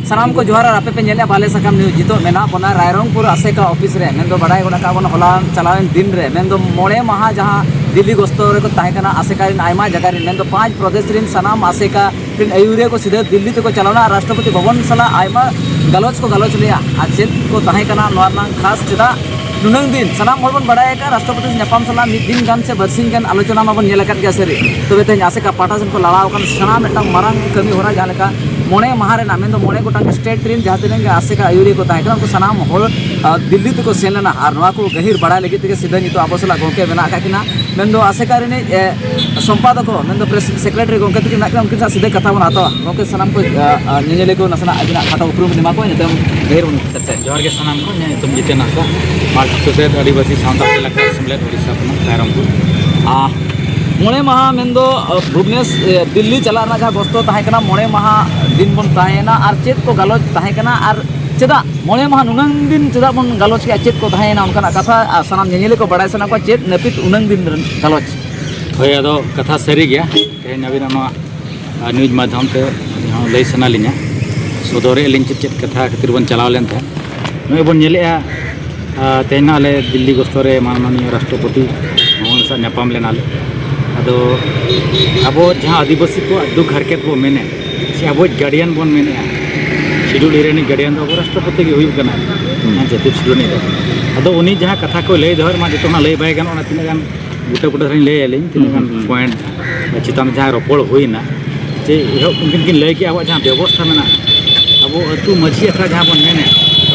सानाम को जोहार आपे पे नेले बाले सकम न्यूज जितो मेना बना रायरंगपुर आसेका ऑफिस रे मेन दो बड़ाई गोडा का बन होला चलावेन दिन रे मेन दो मोड़े महा जहां दिल्ली गस्तो रे को ताहेकना आसेका रिन आयमा जगह रिन मेन दो 5 प्रदेश रिन सानाम आसेका रिन अयुरे को सीधे दिल्ली तक चलावना राष्ट्रपति भवन सला आयमा गलोच को गलोच लिया आचेत को ताहेकना नोरना खास चिदा नुनंग दिन सानाम हर बन बड़ाई का राष्ट्रपति नेपाम सला मिद दिन गान से बरसिंग गान आलोचना मा बन नेलकत गया सरी तबे तेज आसेका पाटासन को लड़ाव कन सानाम मिटंग मारंग कमी होरा जहां लेका मोड़े महारे नामें मोड़े गोटांग स्टेट रिन जहाँ तीन आसेका अयुरी को ताहेकना उनको सानाम होल दिल्ली तक सेन लेना और नवा को गहिर बड़ा लगे तक सीधा नितो आबो सला गोके बना काकिना मेन दो आसेका रिने संपादक मेन दो प्रेस सेक्रेटरी गोके तक ना उनके साथ सीधे कथा बन हतो गोके सानाम को नेनेले को नसना अबिना खाता उपरुम दिमा को नितम गहिर बन चर्चा जोहार के सानाम को ने तुम जिते नाका मार्च सुदेद आदिवासी सावताल इलाका सम्मेलन उड़ीसा को रायरंगपुर मोड़े महा मेन दो भुवनेश दिल्ली चलाना जहाँ गस्तो ताहेकना मोड़े महा दिन बन ताहेना और चेत को गलोच ताहेकना और चेदा मोड़े महा नुनंग दिन चेदा बन गलोच के चेत को ताहेना उनका कथा सानाम नेनेले को बड़ाई सना को चेत नपित उनंग दिन गलोच होय अदो कथा सरी गया तेहन अबिना न्यूज माध्यम ते लई सना लिया सदरे लिन चेत कथा खातिर बन चलाव लेन थे नय बन नेलेआ तेहना आले दिल्ली गस्तो रे माननीय राष्ट्रपति भवन सा नेपाम लेनाले अदो अब जहाँ आदिवासी को दुख हरकत बो मेने से अब गार्डियन बन मेने शेड्यूल एरिया गार्डियन अब राष्ट्रपति के हुई कना जतिप शेड्यूल अदो उनी जहाँ कथा को लय दहर मा जतो ना लय बाय गान ओना तिना गान गुटा गुटा रही लय आलिन तिना गान पॉइंट चितान जहाँ रोपड़ हुईना जे इहो उनकिन किन लय के अब जहाँ व्यवस्था मेना अब अतु माझी अखड़ा जहाँ बन मेने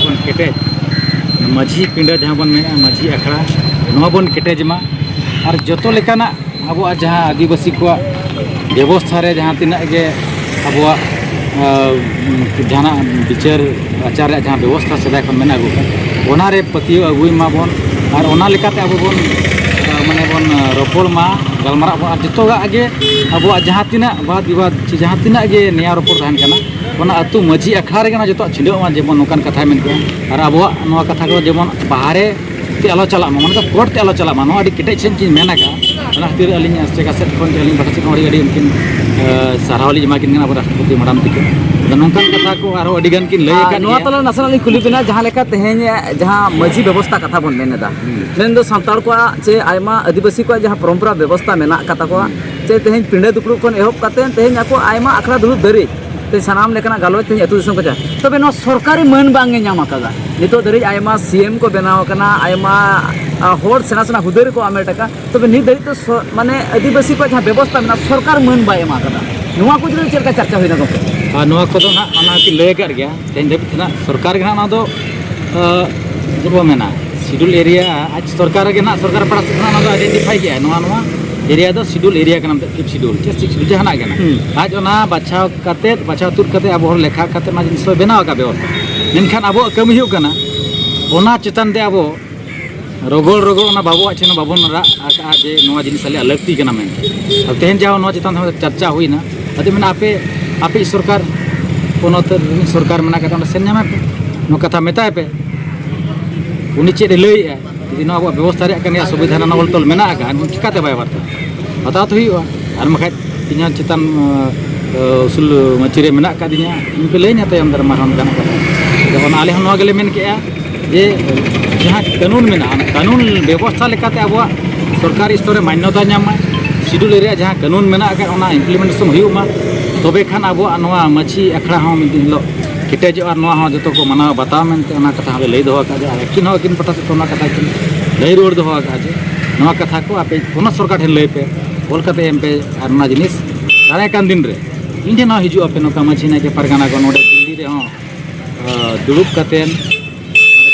बन केटेज माझी पिंडा जहाँ बन मेने माझी अखड़ा नवा बन केटेज मा और जतो लेकाना अब जहाँ आदिवासी को व्यवस्था रे जहाँ तीना के अब जहाँ विचार आचार जहाँ व्यवस्था सदा खन मेना अगु ओना रे पति अगुई मा बन और ओना लेकाते अब बन माने बन रोपड़ मा गलमारा बन जतोगा आगे अब जहाँ तीना वाद विवाद जहाँ तीना के नया रोपड़ रहन कना ओना अतु माझी अखड़ा रे कना जतो छिंडो मा जेमन नोकान कथा मेन के और अब नोआ कथा को जेमन बाहरे ते आलो चला मा माने कोर्ट ते आलो चला मा नो अडी केटे चेन चीज मेना का ओना खातिर अलिंग अस्टेका सेट खन अलिंग बाटा सेट अडी उनकिन सारावली जमा किन अब राष्ट्रपति मैडम तक नोकान कथा को आरो अडी गान किन लय का नोआ तला नसनाली खुली बिना जहाँ लेका तेहेन जहाँ माझी व्यवस्था कथा बन मेनेदा मेन दो सांताल को चे आयमा आदिवासी को जहाँ परंपरा व्यवस्था मेना कथा को चे तेहेन पिंडे दुपड़ू खन एहब काते तेहेन ako आयमा अखड़ा दुलु दरी ते सानाम लेकना गलोच तेहेन अतु दिसम को जा तबे नो सरकारी मन बांगे नाम आकादा नितो दरी आयमा सीएम को बनाव कना आयमा होड़ सेना सेना हुदर को आमे टका तबे नि दरी तो माने आदिवासी को जहाँ व्यवस्था मेना सरकार मन बाय एमा कदा नुआ को जरे चेरका चर्चा होइना को नुआ को ना अना की लय कर गया तेन धबित ना सरकार के ना दो जब मेना शेड्यूल एरिया आज सरकार के ना सरकार पड़ा से ना आइडेंटिफाई किया नुआ एरिया दो शेड्यूल एरिया के नाम ते किप शेड्यूल जे शेड्यूल जहाना के ना आज ओना बाछाव तुर कते अब हर लेखा कते मा जिनिस बेनाव का व्यवस्था मेनखान अब कमी हो कना ओना चेतन ते अब रगोल रगोल ओना बाबू आछे ना बाबन रा आ जे नोआ जिनिस ले लगती के ना में अब तेहन जाओ नोआ चेतन चर्चा हुईना अदे मेना आपे सरकार पोनोत सरकार मना कते सेन नामे पे नो कथा मेताय पे उनी चेद लय यदि अब व्यवस्था रे कने सुविधा ना नवल तल मेना का चिकाते बाय बात हता तो हुआ और मखा तिना चेतन उसूल मचिरे मेना का दिना इनके लय ना तयम दर मारन गाना कथा जब आले हम नोआ गेले मेन के जे जहाँ कानून मेना कानून व्यवस्था लेकाते अब सरकारी स्तर मान्यता नाम शेड्यूल एरिया जहाँ कानून मेना का ओना इम्प्लीमेंटेशन हुआ तबे खान अब नोआ माझी अखड़ा हम मिद हिलो केटेज और नोआ हम जतो को मना बताव मेनते ओना कथा लय दो का किन हो किन पता से ओना कथा किन लय रोड दो का जे नोआ कथा को आपे पोन सरकार ठेन लय पे कोलकाता एम पे और ना जिनिस दारे कान दिन रे इन जे ना हिजु आपे नोका माझी ना के परगना को नोडे दिल्ली रे हो दुड़ुब कतेन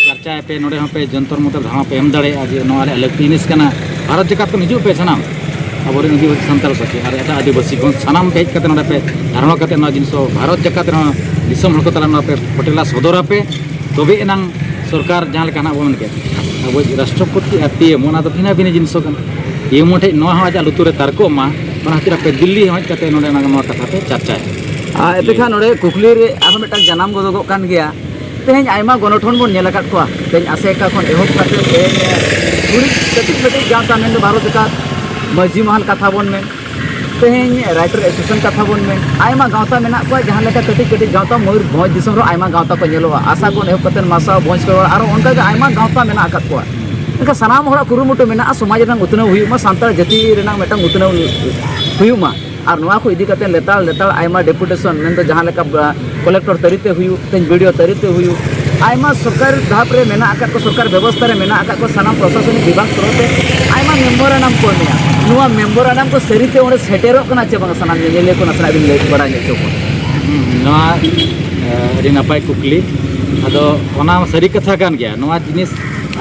चर्चा पे नोडे पे जंतर मंतर धामा पे एम दाड़े आज नोआ रे लगती जिनिस कना भारत जकात को हिजु पे सनाम अब आदिवासी सानताल को और एटा आदिवासी को सानाम पे कते नोडे पे धारणा कते ना जिनिस भारत जकात रे दिसम हल को तला पे पटेला सदरा पे तबे एनांग सरकार जहाँ लेकाना बन के अब राष्ट्रपति और पीएम ओना तो भिना भिना जिनिस कन पीएम ठे नोआ आज लुतुरे तारको मा ओना खातिर पे दिल्ली हज कते नोडे ना नोआ कथा पे चर्चा है एपेखा नोडे कुकली रे आरो मेटा जनाम गदगो कान गया तेहेन आयमा गणठन बन नेल आकाद कोआ तेहेन आसेका खन एहब खाते तेहेन गुड़ी कटिक कटिक गाँवता मेन भारत जकात माझी महल कथा बन में तेहें राइटर एसोसिएशन कथा बन में आयमा गावता मेना को जहां लेका कटी कटी गावता मयूर भोज दिसम रो आयमा गावता को नेलो आशा को नेह कतन मासा भोज को आरो उनका के आयमा गावता मेना आकत को इनका सनाम होड़ा कुरुमुटु मेना समाज रंग उतनो हुयुमा सांताल जाति रेना मेटang उतनो हुयुमा और नवा को इदी कते लेताल लेताल आयमा डेपुटेशन मेन तो जहां लेका कलेक्टर तरीते हुयु तेन वीडियो तरीते हुयु आयमा सरकार धाप रे मेना आकत को सरकार व्यवस्था रे मेना आकत को सनाम प्रशासनिक विभाग तरफते आयमा मेम्बोरांडम को मेना नुआ मेम्बोरांडम को सरीते ओने सेटेरो कना चे बांग सनाम नेले को नसना बिन ले बड़ा नेचो को नुआ रि नापाय कुकली आदो ओना सरी कथा कान गया नुआ जिनिस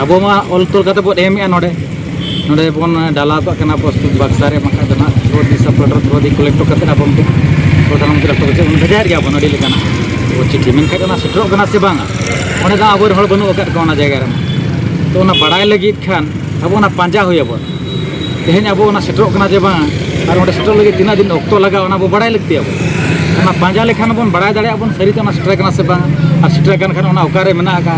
अबो मा ऑल तोल कते बो एम नोडे नोडे बोन डाला को कना प्रस्तुत बक्सा रे मका दना रोडी सपोर्टर रोडी कलेक्टर कते अबम के प्रधानमंत्री को से उन भेजार गया बन नोडी लेकाना वो चिट्ठी मेन खाना सेटरो कना से बांगा ओने दा अबर हळ बनु अकत कोना जगह रे तो ओना बड़ाय लगी खान अब ओना पांजा होयबो तेहेन अब ओना सेटरो कना जे बांगा और ओंडे सेटरो लगी तिना दिन ऑक्टो लगा ओना बो बड़ाय लगती अब ओना पांजा लेखान बोन बड़ाय दाड़े अब सरी तो ओना सेटर कना से बांगा और सेटर कन खान ओना ओकारे मेना का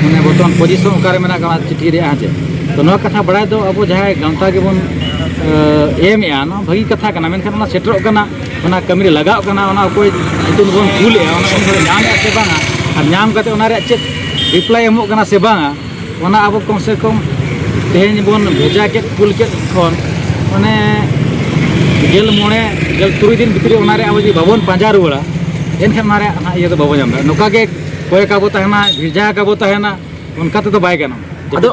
माने बर्तमान पोजीशन ओकारे मेना का चिट्ठी रे आजे तो नवा कथा बड़ाय दो अब जहां गांवता के बोन एम या ना भगी कथा कना मेनखान ओना सेटरो कना ओना कमी रे लगाव कना ओना कोई इतुन बोन भूल या ओना कोन नाम से बांगा और नाम कते ओना रे चेक रिप्लाई एमो कना से बांगा ओना अब कम से कम तेहेन बोन भेजा के कुल के खन माने गेल मोणे गेल तुरी दिन भितरी ओना रे अब जी बाबन पांजा रुवाड़ा एनखान मारे ना ये तो बाबो जाम नोका के कोय का बो तहना भेजा का बो तहना उनका तो बाय गानो अदो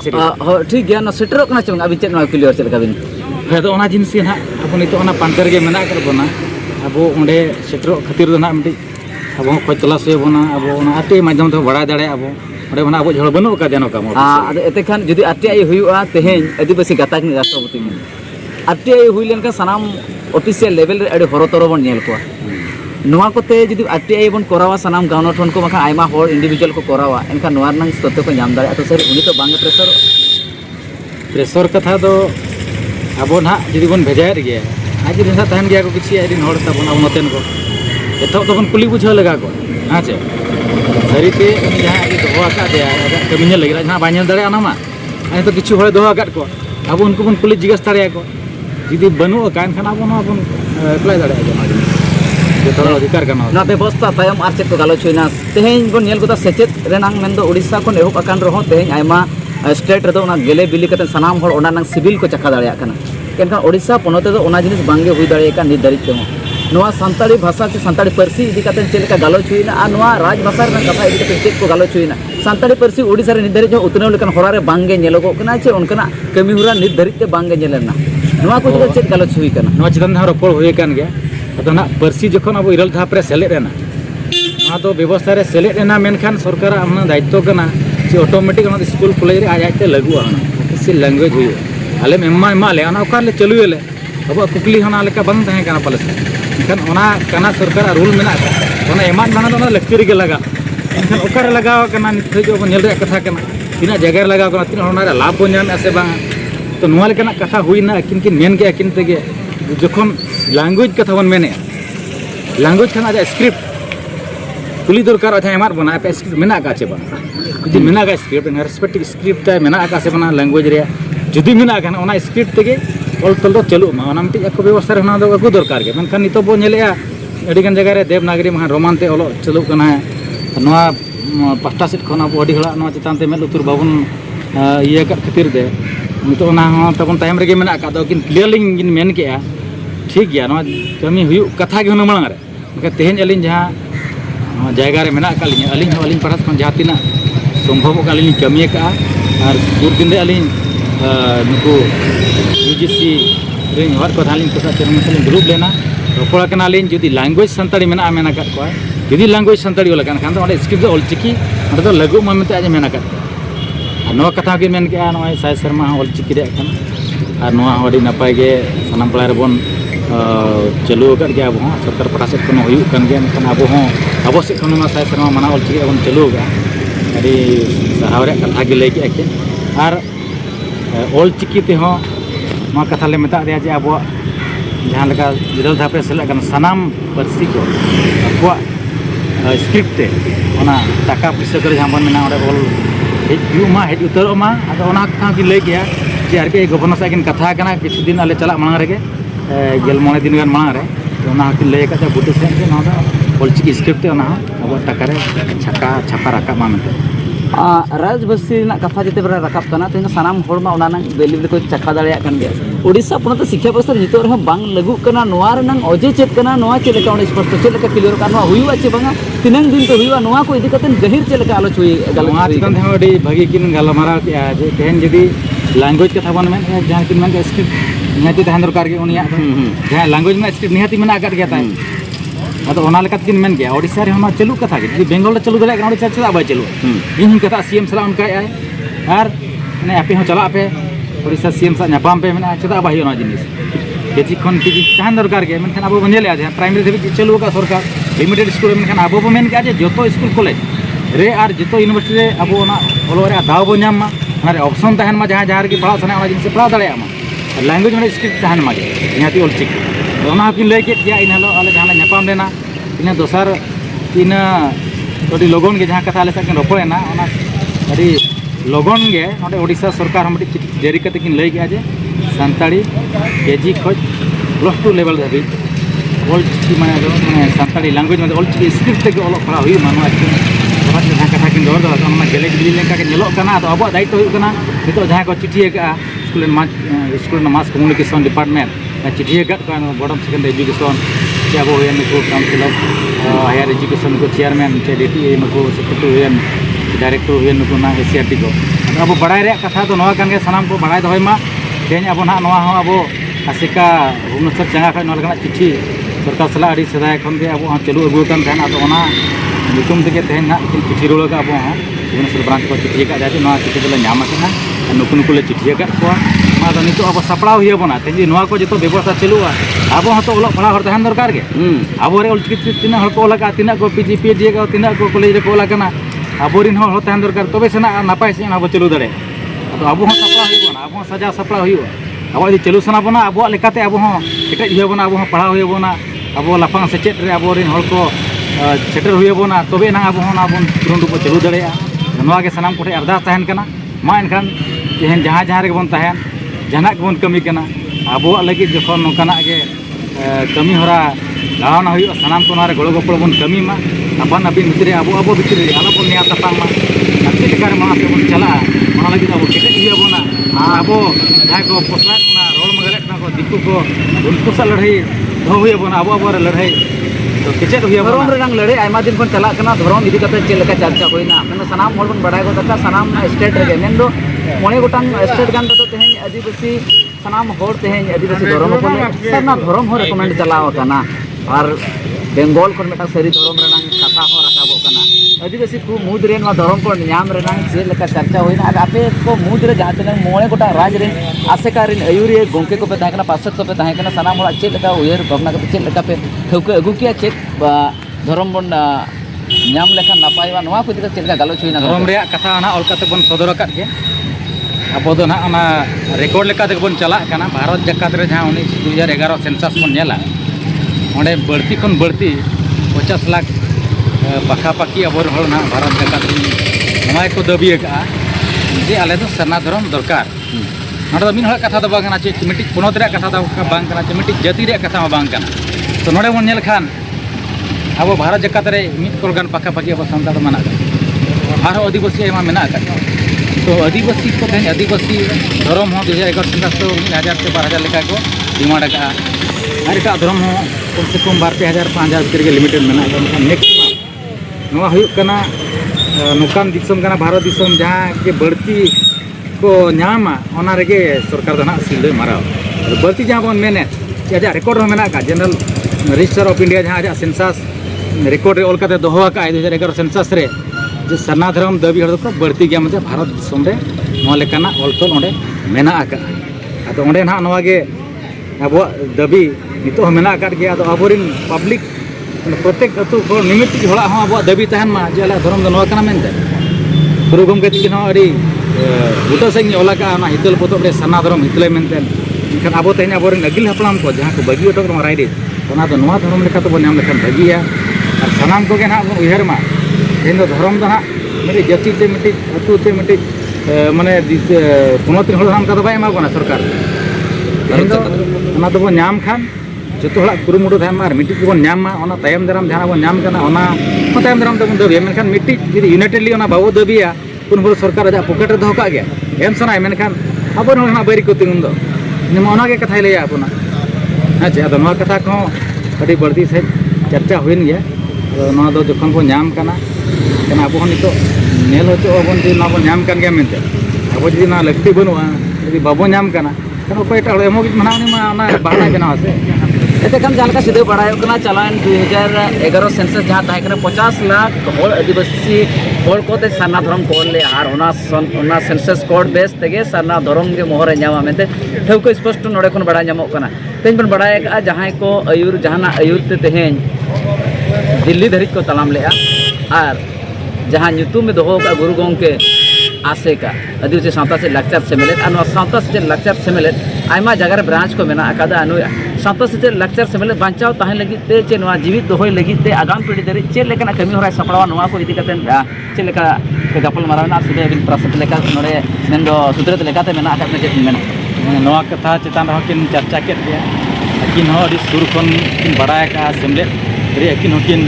ठीक गया ना सेटरो कना चे अबि चेक ना क्लियर चल का बिन हे तो ओना जिनसी ना अब नितो ओना पांतर गे मेना कर बोना अब ओंडे सेटरो खातिर ना मिटी अब खोज तलाश होय बोना अब ओना आटे माध्यम तो बड़ा दाड़े अब ओंडे ओना अब झड़ बनु का देनो का मो अदो एते खान जदि आरटीआई हुयुआ तेहेन आदिवासी गाताक नि राष्ट्रपति में आरटीआई हुई लेन का सनाम ऑफिशियल लेवल रे अडे हरतरो बन नेल को नवा कोते जदि आरटीआई बन करावा सनाम गावना ठन को मखा आयमा होर इंडिविजुअल को करावा एनका नवा नंग तत्व को नाम दाड़े तो सर उनी तो बांगे प्रेशर कथा दो अब ना जदि बन भेजाय रे गया आज दिन तहन गया को किछि आइदिन होर तबन अब नतेन को एतो तो बन कुली बुझाव लगा को हां चे सरीते जहां आदि दो आका दे कमिन लगे ना बाñal दाड़े ना मा आ तो किछु होय दो आकात को अब उनको बन कुली जिगस ताड़े को जदि बनु कान खाना बन अपन अप्लाई दाड़े जो थोड़ा अधिकार करना ना व्यवस्था तायम आर चेक को गालो छुइना तेहेन बन नेल को सेचेत रेनांग मेन दो ओडिसा को एहब अकान रहो तेहेन आयमा स्टेट रे दो ना गेले बिली कते सनाम होड़ ओना नंग सिविल को चखा दाड़े कना एनका ओडिसा पोनते दो ओना जिनिस बांगे हुई दाड़े का निर्धारित हो नवा संताली भाषा से संताली परसी इदी कते चेलका गालो छुइना आ नवा राज भाषा रे कथा इदी कते चेक को गालो छुइना संताली परसी ओडिसा रे निर्धारित हो उतने लेकन होरा रे बांगे नेलोगो कना चे उनकना कमी हुरा निर्धारित ते बांगे नेलना नवा को तो चेक गालो छुइ कना नवा चितन धा रोपड़ होय कान गया अदो ना परसी जखन अब इरल धाप रे सेलेद रेना ना तो व्यवस्था रे सेलेद रेना मेनखान सरकार हमना दायित्व कना जे ऑटोमेटिक ना स्कूल कॉलेज रे आजाते लगुआ किसी लैंग्वेज हुई आले एम्मा ले ना ओकार ले चलुएले अब कुकली होना लेका बंद तहे कना पले एनखान ओना कना सरकार रूल मेना ओना एमान माना तो लक्चरी के लगा एनखान ओकार लगाव कना नित जो नेल रे कथा कना तिना जगह रे लगाव कना तिना होना रे लाभ को नाम ऐसे बांग तो नुआ लेकना कथा हुईना किन मेन के किन तेगे जखन लैंग्वेज कथा बन मेने लैंग्वेज खाना जा स्क्रिप्ट कुली दरकार अच्छा एमार बना पे स्क्रिप्ट मेना का चे बा जदि मेना का स्क्रिप्ट ना रेस्पेक्टिव स्क्रिप्ट मेना का से बना लैंग्वेज रे जदि मेना का ओना स्क्रिप्ट तेगे ऑल तल दो चलु मा ओना मिटी एको व्यवस्था रे होना दो अगु दरकार के मनखान नितो बो नेलेया अडिगन जगह रे देवनागरी मा रोमान ते ओलो चलु कना नोआ पास्टा सेट खना बो अडी हला नोआ चितान ते मेल उतुर बाबन ये का खातिर दे नितो ना हो तबन टाइम रे मेना का दो किन क्लियरली किन मेन के ठीक गया ना कमी हुई कथा के मांग रे तेहन अलिन जहाँ जगह रे मेना का अलिन अलिन पढ़ात खन जहाँ तीना संभव का अलिन कमी का और दूर दिन रे अलिन नुकु यूजीसी रे हर को धालिन के साथ चेयरमैन ग्रुप लेना रोपड़ा कना अलिन जदि लैंग्वेज संताड़ी मेना मेना का को जदि लैंग्वेज संताड़ी वाला खान तो स्क्रिप्ट दो ऑलचिकी मतलब तो लगु ममते आज मेना का नवा कथा के मेन के नवा साय शर्मा ऑलचिकी रे खान और नवा अडी नपाय गे सनाम पड़ा रे बन चलू कर गया अब सरकार पटा से कोनो हुई कन गया निकन अब से कोनो साय शर्मा मना ऑलचिकी बन चलू गा अडी सहावरे कथा के लेके आके और ऑलचिकी ते हो मा कथा ले मेता रे जे अब जहां लगा जिरल धापे सेला कन सनाम परसी को अब स्क्रिप्ट ते ओना टाका पैसा कर जहां बन मेना ओडे बोल हेजुमा हेज उतरोमा आदो ओना कथा की ले गया जे आर के गवर्नर साकिन कथा कना किछु दिन आले चला मांग रेगे गेल दिन गान मांग रे तो लय का बुटे से ऑलचिकी स्क्रिप्ट अब टाका छाका छापा राका मानते राजबस्ती कथा जिते बरा रकाब कना तेन सानाम होड़मा ओना बेली को चखा दाड़िया कन गया ओडिशा पोनत शिक्षा व्यवस्था नितो रह बांग लागू कना नोआ रनंग अजे चेत कना नोआ चेत का स्पष्ट चेत का क्लियर का नोआ हुईवा चे बांगा तिनंग दिन तो हुईवा नोआ को इदी कतन गहिर चेत का आलोच हुई गलमा चिकन थे अडी भागी किन गलमारा के जे तेहन जदी लैंग्वेज कथा बन में जहां किन मन स्क्रिप्ट निहाती तहन दरकार के उनिया जहां लैंग्वेज में स्क्रिप्ट निहाती मेना कर गया ताई अद ओना लेकत किन मेन गया ओडिशा रे हम चलू कथा के बेंगल चलू दले ओडिशा चला बाय चलू इन कथा सीएम सला उनका आय आर ने आपे हो चला पे ओडिशा सीएम सा नापाम पे मेना चदा बाय ओना जिनिस केजी खन केजी तहन दरकार के मेनखान अब बनेले आज प्राइमरी धबी चलू का सरकार लिमिटेड स्कूल मेनखान अब बो मेन के आज जतो स्कूल कॉलेज रे आर जतो यूनिवर्सिटी रे अब ओना ओलो रे दाव बो नाम मा मारे ऑप्शन तहन मा जहां जहां रे पढ़ा सना ओना जिनिस पढ़ा दड़े मा लैंग्वेज में स्क्रिप्ट तहन मा निहाती ऑलचिकी ओना किन लय के गया इन हलो आले जहां नापाम लेना इन दोसर इन अभी लगन के जहाँ कथा आले साथ रपड़ेना अभी लगन के नोडे ओडिशा सरकार हम जारी करते किन लय गया जे सानताड़ी केजी खज +2 लेवल धाबी ऑलचिकी माने सानताड़ी लैंग्वेज में ऑलचिकी स्क्रिप्ट के ऑल पढ़ा हुई मानो जहाँ कथा किन दौर दो गेले बिली लेका के नेलो कना तो अब दायित्व हुई कना नितो जहाँ को चिठी का स्कूल मास कम्युनिकेशन डिपार्टमेंट चिठी का बॉडम सेकेंडरी एजुकेशन के अब हुए काउंसिल ऑफ हायर एजुकेशन को चेयरमैन चे DTA नुको सेक्रेटरी हुए डायरेक्टर हुए नुको ना ACRT को अब बड़ाई रे कथा तो नवा कान के सनाम को बड़ाई दहय मा तेन अब ना नवा अब आसिका भुवनेश्वर चंगा खा नवा चिठी सरकार सला अड़ी सदाय खन के अब चलू अगू कान तहन अब ओना नितुम तेगे तेहन ना चिठी रोल का अब भुवनेश्वर ब्रांच को चिठी का जाते नवा चिठी को नाम आकना नुकु नुकु ले चिठी का को मादो नितो अब सपड़ा हुई बना तेजी नवा को जतो व्यवस्था चलुआ अब हतो ओलो पढ़ा हर तहन दरकार के अब रे ऑलचिकी तिना हर को ओला तिना को PGPD को तिना को कॉलेज रे को ओला कना अब रिन हर तहन दरकार तबे सेना नापाय से अब चलु दरे तो अब हम सपड़ा हुई बना अब सजा सपड़ा हुई अब यदि चलु सना बना अब लेकाते अब केटेज हुई बना अब पढ़ा हुई बना अब लाफांग सेचेट रे अब रिन हर को सेटर हुई बना तबे ना अब तुरंत को चलु दरे नवा के सनाम कोठे अरदास तहन कना मा एनखान तेहन जहाँ जहाँ रे बन तहन जहाँ बन कमी कना अब लगे जखन नौकाना के कमी हरा लाना हुई सामान तो गड़ो गपड़ बन कमी मा अपन अबिन भितर अब भितर आलो बन निया तपामा चेका मा से बन चला लगे अब केटे हुई बना अब जहाँ को पसला रोल मगले को दिकू को उनको सा लड़ाई दो हुई बना अब लड़ाई तो केचेट हुई धर्म रंग लड़े आयमा दिन खन चला कना धर्म इदी कते चेल का चर्चा होइना मेन सनाम मोर बन बड़ाय गोता सनाम स्टेट रे मेन दो मोने गोटांग स्टेट गान तो तेहें आदिवासी सनाम होड़ तेहें आदिवासी धर्म को सरना धर्म हो रेकमेंड चलाव कना और बेंगल खन मेटा सरी धर्म रंग कथा हो रकाबो कना आदिवासी को मुद रे नमा धर्म को न्याम रंग चेल का चर्चा होइना आपे को मुद रे जहां तक मोने गोटा राज रे आसेकारिन अयुरी गोंके को पे ताकना पासत को पे ताकना सनाम होड़ा चेल का उयर भावना के चेल का पे ठौके अगु किया चेक धर्म बन न्याम लेखा नापायवा नवा को दिका चेल का गालोच होइना धर्म रे कथा ना अलकाते बन सदर का के अब तो ना रेकॉर्ड लेका बन चला भारत जकात रे जहाँ 2011 सेंसास बन नेला ओंडे बढ़ती खन बढ़ती 50 लाख पाखापाखी अब ना भारत जकात नवा को दाबी का जे आले तो सरना धर्म दरकार नोडे मिन हळ कथा दो बांगना चे मिट्टी पोनत रे कथा दो बांग कना चे मिट्टी जाति रे कथा मा बांग कना तो नोडे बन नेल खान अब भारत जकात रे मिट कोलगान पाखापाखी अब संताड़ मना आरो आदिवासी एमा मेना का तो आदिवासी को तेज आदिवासी धर्म हो 2011 सेंसास तो 1000 से 12,000 लेका को डिमांड का और एटा धर्म हो कम से कम 2,000 5,000 भीतर के लिमिटेड मेना मैक्सिमम नवा हुई कना नोकान दिसम कना भारत दिसम जहाँ के बढ़ती को नामा ओना रेगे सरकार दना सिल्ले माराव बढ़ती जहाँ बन मेने आजा रिकॉर्ड हो मेना का जनरल रजिस्टर ऑफ इंडिया जहाँ आजा सेंसास रिकॉर्ड रे ऑल काते दोहो का 2011 सेंसास रे जो सरना धर्म दाबी हड़ को बढ़ती गया मतलब भारत दिसम रे नवा लेकाना ऑलतोल ओंडे मेना आका अतो ओंडे ना नवा गे अब दाबी नितो मेना आका गया तो अबोरिन पब्लिक प्रत्येक अतु को निमित्त हड़ा हो अब दाबी तहन मा जे आले धर्म नवा कना मेनते गुरु गमके तिकिन हो अड़ी बुटा से ओला का ना हितल पोतब रे सरना धर्म हितले मेनते इनखान अब तेहन अबोरिन अगिल हपलाम को जहाँ को बगी ओटक रमा रायदे ओना तो नवा धर्म लेका तो बन नाम लेखान बगिया और सनाम को गे ना उयहर मा तेहन धर्म दो ना मिट्टी जाति ते मिट्टी अतु ते मिट्टी माने पोनत हड़ हम का बाय एमा सरकार ᱚᱱᱟ ᱫᱚᱵᱚᱱ ᱧᱟᱢ ᱠᱷᱟᱱ ᱡᱚᱛᱚ ᱦᱚᱲᱟᱜ ᱠᱩᱨᱩᱢᱩᱴᱩ ᱛᱟᱦᱮᱱ ᱢᱟ ᱟᱨ ᱢᱤᱫᱴᱤᱡ ᱜᱮᱵᱚᱱ ᱧᱟᱢ ᱢᱟ ᱚᱱᱟ ᱛᱟᱭᱚᱢ ᱫᱟᱨᱟᱢ ᱡᱟᱦᱟᱸ ᱵᱚᱱ ᱧᱟᱢ ᱠᱟᱱᱟ ᱚᱱᱟ ᱛᱟᱭᱚᱢ ᱫᱟᱨᱟᱢ ᱛᱮᱵᱚᱱ ᱫᱟᱹᱵᱤᱭᱟ ᱢᱮᱱᱠᱷᱟन ᱢᱤᱫᱴᱤᱡ ᱡᱩᱫि ᱤউনাইটেডলি ᱚᱱᱟ ᱵᱟᱵᱚ ᱫᱟᱹᱵᱤᱭᱟ ᱩᱱ ᱦᱚᱲ ᱥᱚᱨᱠᱟর ᱟᱡᱟᱜ ᱯᱚᱠᱮᱴ ᱨᱮ ᱫᱚᱦᱚ ᱠᱟᱜ ᱜᱮᱭᱟ ᱮᱢ ᱥᱟᱱᱟᱭ ᱢᱮᱱᱠᱷᱟन ᱟᱵᱚ ᱦᱚᱲ ᱦᱟᱸᱜ ᱵᱟᱹᱭᱨᱤ ᱠᱚ ᱛᱤᱸᱜᱩᱱ ᱫᱚ ᱚᱱᱟᱜᱮ ᱠᱟᱛᱷᱟᱭ ᱞᱟᱹᱭᱟ ᱟᱵᱚᱱᱟ ᱦᱮᱸ ᱪᱮ ᱟᱫᱚ ᱱᱚᱣᱟ ᱠᱟᱛᱷᱟ ᱠᱚᱦᱚᱸ ᱟᱹᱰᱤ ᱵᱟᱹᱲᱛᱤ ᱥᱟᱺᱦᱤᱡ ᱪᱟᱨᱪᱟ ᱦᱩᱭᱮᱱ ᱜᱮᱭᱟ ᱟᱫᱚ ᱱᱚᱣᱟ ᱫᱚ ᱡᱚᱠᱷᱚᱱ ᱵᱚᱱ ᱧᱟᱢ ᱠᱟᱱᱟ ᱟᱵᱚ ᱦᱚᱸ ᱱᱤᱛᱚᱜ ᱧᱮᱞ ᱦᱚᱪᱚᱜ ᱟᱵᱚᱱ ᱡᱮ ᱱᱚᱣᱟ ᱵᱚᱱ ᱧᱟᱢ ᱠᱟᱱ ᱜᱮᱭᱟ ᱢᱮᱱᱛᱮ ᱟᱵᱚ ᱡᱩᱫᱤ ᱱᱚᱣᱟ ᱞᱟᱹᱠᱛᱤ ᱵᱟᱹᱱᱩᱜᱼᱟ ᱡᱩᱫि ᱵᱟᱵᱚᱱ ᱧᱟᱢ ᱠᱟᱱᱟ ᱠᱷᱟᱱ ᱚᱠᱚᱭᱴᱟᱜ ᱦᱚᱲ ᱮᱢᱚᱜ ᱢᱟᱱᱟ ᱩᱱᱤ ᱢᱟ ᱚᱱᱟ ᱵᱟᱦᱟᱱᱟᱭ ᱵᱮᱱᱟᱣᱟ ᱥᱮ एते कम जहाँ सीधे बढ़ाया चलान 2011 सेंसस जहाँ तहकने 50 लाख हर आदिवासी हर को सरना धर्म कोड ले और सेंसस कोड बेस तेगे सरना धर्म के मोहर नामा मेते ठेवको स्पष्ट नोड़े खन बड़ा नामो कना तेज बन बड़ा जहाँ को आयुर जहाँ आयुर ते तेहें दिल्ली धरित को तलाम ले और जहाँ ᱧᱩᱛᱩᱢ में दोहो का गुरु गोंके आसे का आदिवासी सावता से लाक्चर सेमेलेट और सावता से लाक्चर सेमेलेट आयमा जगह ब्रांच को मेना अकादा अनु सावता से लाक्चर सेमेलेट बांचाव ताहें लगी ते चे नवा जीवित दोहोय लगी ते आगाम पीढ़ी धरि चे लेकना कमी होरा सपड़ावा नवा को इदी कतेन चे लेका के गपल मारावना सिदे बिन प्रसत लेका नोडे मेंदो सुदरत लेकाते मेना अकात में चे मेना नवा कथा चेतान रहो किन चर्चा केत गया अकिन हो अडी सुर खन किन बड़ाय का सेमलेट रे अकिन हो किन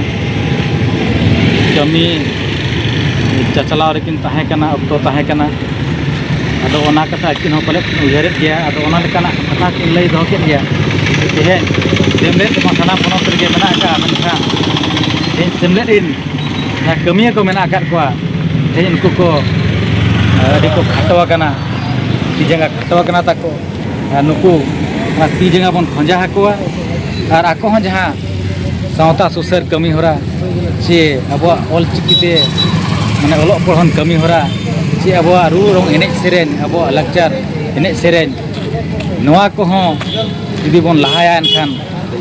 कमी चचलाव रेकिन ताहे कना अक्तो ताहे कना अदो ओना कथा अकिन हो पले उयहरेत गया अदो ओना लेकाना कथा किन लई दो केत गया तेहें सेमलेट मा सना पोनोत रेगे मेना का मेनखा तेहें सेमलेट इन या कमिया को मेना आकात कोआ तेहें उनको को अडी को खाटवा कना ती जंगा खाटवा कना ताको नुकु ती जंगा बन खंजा हाकोआ और आको हं जहां सावता सुसर कमी होरा चे अब ऑल चिकिते माने ओलोग पढ़न कमी होरा चे अब रू रंग एनेज सेरेन अब लाक्चर एनेज सेरेन नवा को हं जुदी बन लहाया एनखान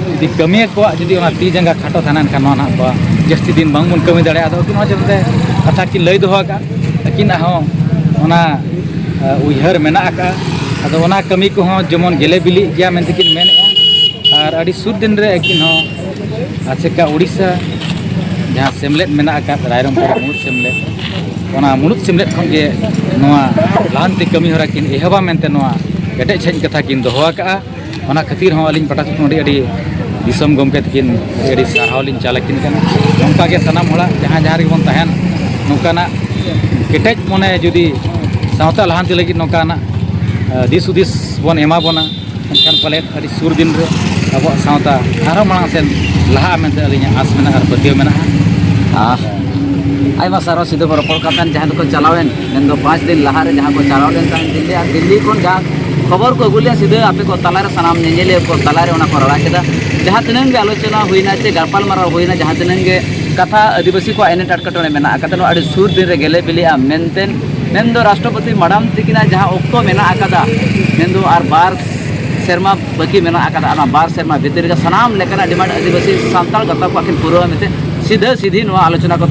जुदी कमी को जुदी ओना ती जंगा खाटो थाना एनखान नवा ना बा जस्ती दिन बांग बन कमी दाड़े आदो किन जते कथा कि लई दोहा का किन हं ओना उयहर मेना का आदो ओना कमी को हं जेमन गेले बिली गया मेनते किन मेने और अड़ी सुर दिन रे किन हं आसेका उड़ीसा जहाँ सेमलेट मेना का रायरंगपुर मुड़ सेमलेट ओना मुड़ सेमलेट खन के नवा लांति कमी होरा किन एहबा मेनते नवा एटे छेन कथा किन दोहा का ओना खातिर हं अलिन पटा नोडी अड़ी दिसम गमके किन अड़ी सारहाव लिन चालकिन कना नोंका के सनाम होड़ा जहाँ जहाँ रे बन तहन नोंकाना केटेज मने जुदी सावता लाहांति लगी नोंकाना दिस उदिस बन एमा बना एनखान पले अड़ी सुर दिन रे अब सावता आरो मांग सेन लहा मेनते अलिnya आस मेना और पतियो मेना आयमा सारो सीधे रपड़ कातन जहाँ को चलावेन मेन 5 दिन लहा रे जहाँ को चलावेन दिल्ली को जहाँ खबर को अगुलिया सीधे आपे को तलारे सनाम नेले को तलारे ओना को रड़ा केदा जहाँ तिनंग गे आलोचना हुईना चे गारपाल माराव हुईना जहाँ तिनंग गे कथा आदिवासी को एने टाटकटोने मेना कतनो अड़ी सुर दिन रे गेले बिलिया मेनतेन मेनदो राष्ट्रपति मैडम तिकिना जहाँ ओक्तो मेना आकादा मेनदो आर बार सेरमा बाकी मेना आकादा आना बार सेरमा भीतर का सनाम लेकना डिमांड आदिवासी सांताल गता को आखिन पूरा मेते सीधा सीधी नवा आलोचना को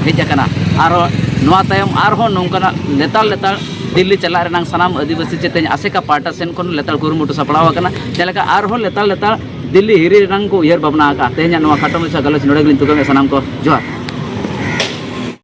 हेज आकना आरो नवा तायम आरो नोंकना लेताल लेताल दिल्ली चला रेनांग सनाम आदिवासी चेतेन आसेका पार्टा सेन कोन लेताल कुरुमुटु सपड़ाव आकना जेलेका आरो लेताल लेताल दिल्ली हिरी रेनांग को उयहर भावना आका तेहना नवा खाटो में गलत नोड़े तुगमे सनाम को जोहार।